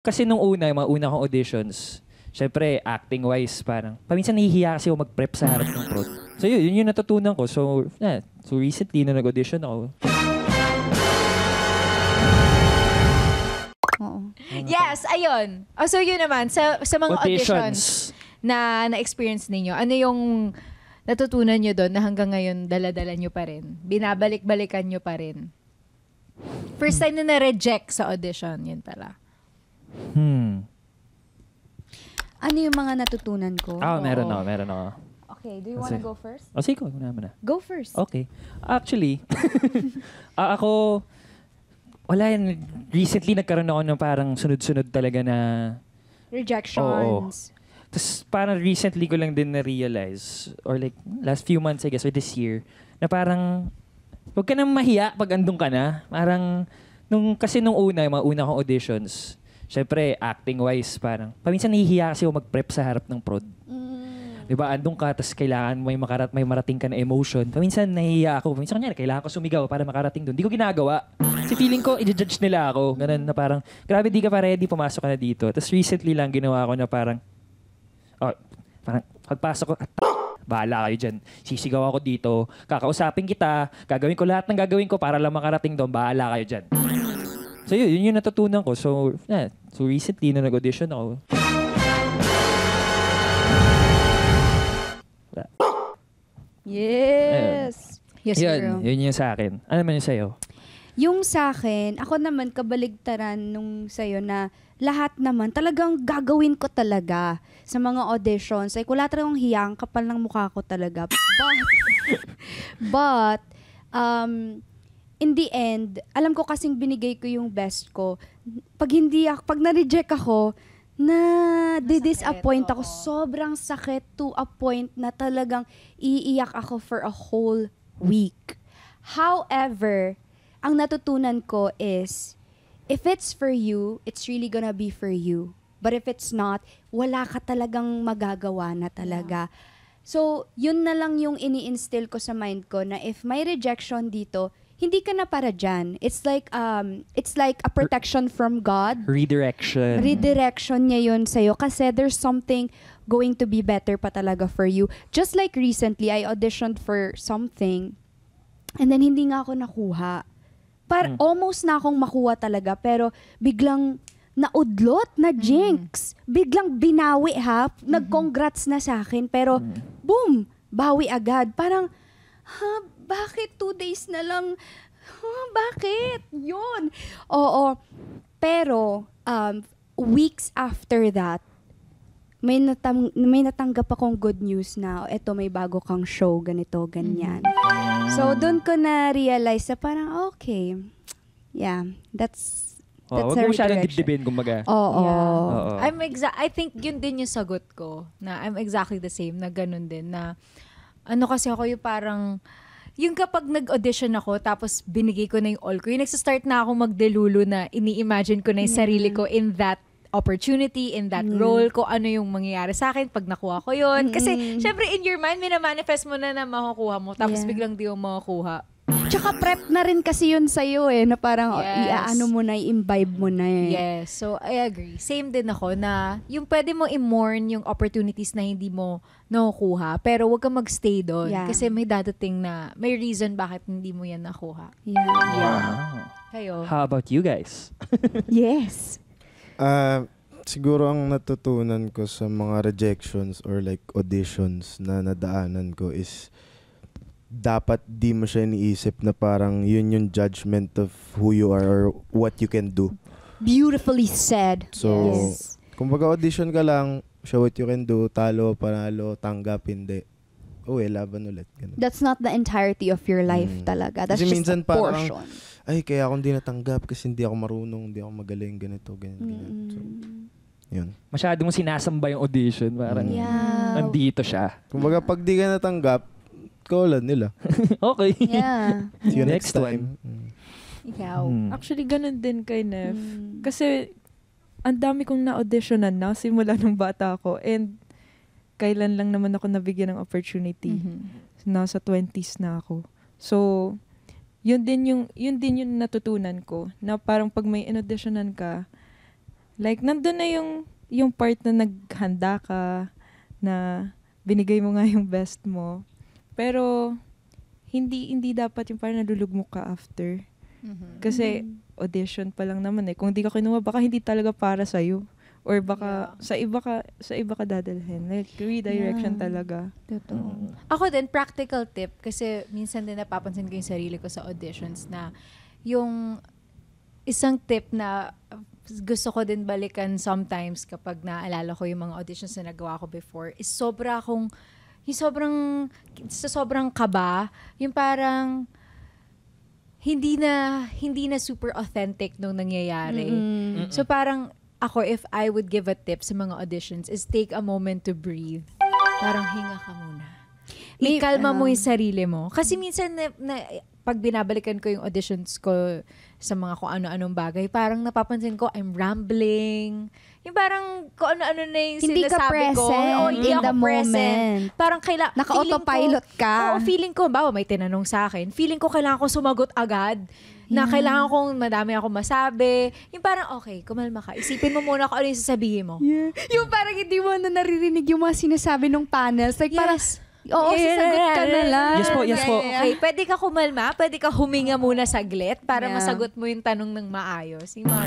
Kasi nung mga una kong auditions, syempre, acting-wise, parang, paminsan nahihiya kasi ako mag-prep sa harap ng prod. So yun yung natutunan ko. So recently, na nag-audition ako. Oo. Yes, ayun. So yun naman, sa mga auditions na-experience ninyo, ano yung natutunan nyo doon na hanggang ngayon dala-dala nyo pa rin? Binabalik-balikan nyo pa rin? First time na na-reject sa audition, yun pala. Ano yung mga natutunan ko? Meron ako. Okay, do you wanna go first? Sige, muna. Go first. Okay. Actually, ako, wala yan. Recently, nagkaroon ako ng parang sunod-sunod talaga na Rejections. Tapos parang recently ko lang din na-realize, or like last few months, I guess, or this year, na parang, huwag ka nang mahiya pag andun ka na. Parang, kasi nung mga una kong auditions, syempre, acting-wise, parang, paminsan nahihiya kasi ako mag-prep sa harap ng prod. Diba, andun ka, tapos kailangan may marating ka na emotion. Paminsan nahihiya ako. Paminsan kailangan ko sumigaw para makarating doon. Di ko ginagawa. Kasi feeling ko, i-judge nila ako. Ganun na parang, grabe, di ka pa ready, pumasok ka na dito. Tapos recently lang ginawa ko na parang pagpasok ko, bahala kayo dyan. Sisigaw ako dito, kakausapin kita, gagawin ko lahat ng gagawin ko para lang makarating doon, bahala kayo dyan. So yun yung natutunan ko. So recently na nag-audition ako. Yes. Yes, girl. Yun yung sa akin. Ano naman yung sa'yo? Yung sa akin, ako naman kabaligtaran nung sa'yo na lahat naman talagang gagawin ko talaga sa mga auditions. Like, wala talagang hiyang, kapal ng mukha ko talaga. But in the end, alam ko kasing binigay ko yung best ko. Pag na-reject ako, disappoint ako. Sobrang sakit to a point na talagang iiyak ako for a whole week. However, ang natutunan ko is, if it's for you, it's really gonna be for you. But if it's not, wala ka talagang magagawa na talaga. So, yun na lang yung ini-instill ko sa mind ko na if may rejection dito, hindi ka na para dyan. It's like a protection from God. Redirection. Redirection niya yun sa'yo kasi there's something going to be better pa talaga for you. Just like recently, I auditioned for something and then hindi nga ako nakuha. Almost na akong makuha talaga pero biglang naudlot, na jinx. Biglang binawi nag-congrats na sa akin pero boom, bawi agad. Parang, bakit 2 days na lang? Bakit? Yun. Oo. Pero, weeks after that, may natanggap akong good news na, eto may bago kang show, ganito, ganyan. So, doon ko na-realize na parang, okay. Yeah, that's Huwag mo masyadong dibdibin, kumbaga. Oo. I think yun din yung sagot ko, na I'm exactly the same, na ganun din, na kasi ako yung parang, yung kapag nag-audition ako, tapos binigay ko na yung all ko, yung nagsastart na ako magdelulu na ini-imagine ko na yung sarili ko in that opportunity, in that role, ko ano yung mangyayari sa akin pag nakuha ko yun. Kasi, syempre, in your mind, minamanifest mo na makukuha mo, tapos biglang di mo makukuha. Tsaka prep na rin kasi yun sa'yo na parang iaano mo na, i-imbibe mo na Yes, so I agree. Same din ako na yung pwede mo i-mourn yung opportunities na hindi mo nakukuha, pero wag kang magstay doon. Kasi may dadating na, may reason bakit hindi mo yan nakuha. Kayo? How about you guys? Yes. Siguro ang natutunan ko sa mga rejections or like auditions na nadaanan ko is dapat di mo siya iniisip na parang yun yung judgment of who you are or what you can do. Beautifully said. So, kumbaga audition ka lang, show what you can do, talo, panalo, tanggap, hindi. Laban ulit. Ganun. That's not the entirety of your life talaga. That's kasi just minsan a portion. Kaya ako hindi natanggap kasi hindi ako marunong, hindi ako magaling, ganito, ganyan. So, yun. Masyado mong sinasamba yung audition. Parang, nandito siya. Kumbaga, pag di ka natanggap, kaulan nila. Okay. Yeah. See you next time. Ikaw. Actually, ganun din kay Nef. Kasi, ang dami kong na-auditionan na simula nung bata ako. And, kailan lang naman ako nabigyan ng opportunity. Nasa 20s na ako. So, yun din yung natutunan ko. Na parang pag may in-auditionan ka, Like, nandun na yung part na naghanda ka, na binigay mo nga yung best mo. Pero, hindi dapat yung parang nalulugmok ka after. Kasi, audition pa lang naman eh. Kung di ka kinuha, baka hindi talaga para sa'yo. Or baka sa iba ka dadalhin. Like, redirection talaga. Totoo. Ako din, practical tip, kasi minsan din napapansin ko yung sarili ko sa auditions na yung isang tip na gusto ko din balikan sometimes kapag naalala ko yung mga auditions na nagawa ko before is sobrang kaba, yung parang hindi na super authentic nung nangyayari. So parang ako, if I would give a tip sa mga auditions, is take a moment to breathe. Parang hinga ka muna. Ikalma mo yung sarili mo. Kasi minsan, pag binabalikan ko yung auditions ko sa mga kung ano-anong bagay, parang napapansin ko, I'm rambling. Yung parang kung ano-ano na yung Hindi ka sinasabi ko. present Hindi in ako the present. moment. Parang Naka-autopilot ka. Oo, feeling ko, bawa may tinanong sa akin, feeling ko kailangan ko sumagot agad. Na kailangan kong madami akong masabi. Yung parang, okay, kumalma ka. Isipin mo muna kung ano yung sasabihin mo. Yeah. Yung parang hindi mo na naririnig yung mga sinasabi ng panels. Like parang, oo, sasagot ka na lang. Yes po. Okay, pwede ka kumalma, pwede ka huminga muna saglit para Yeah. masagot mo yung tanong ng maayos. Yung mga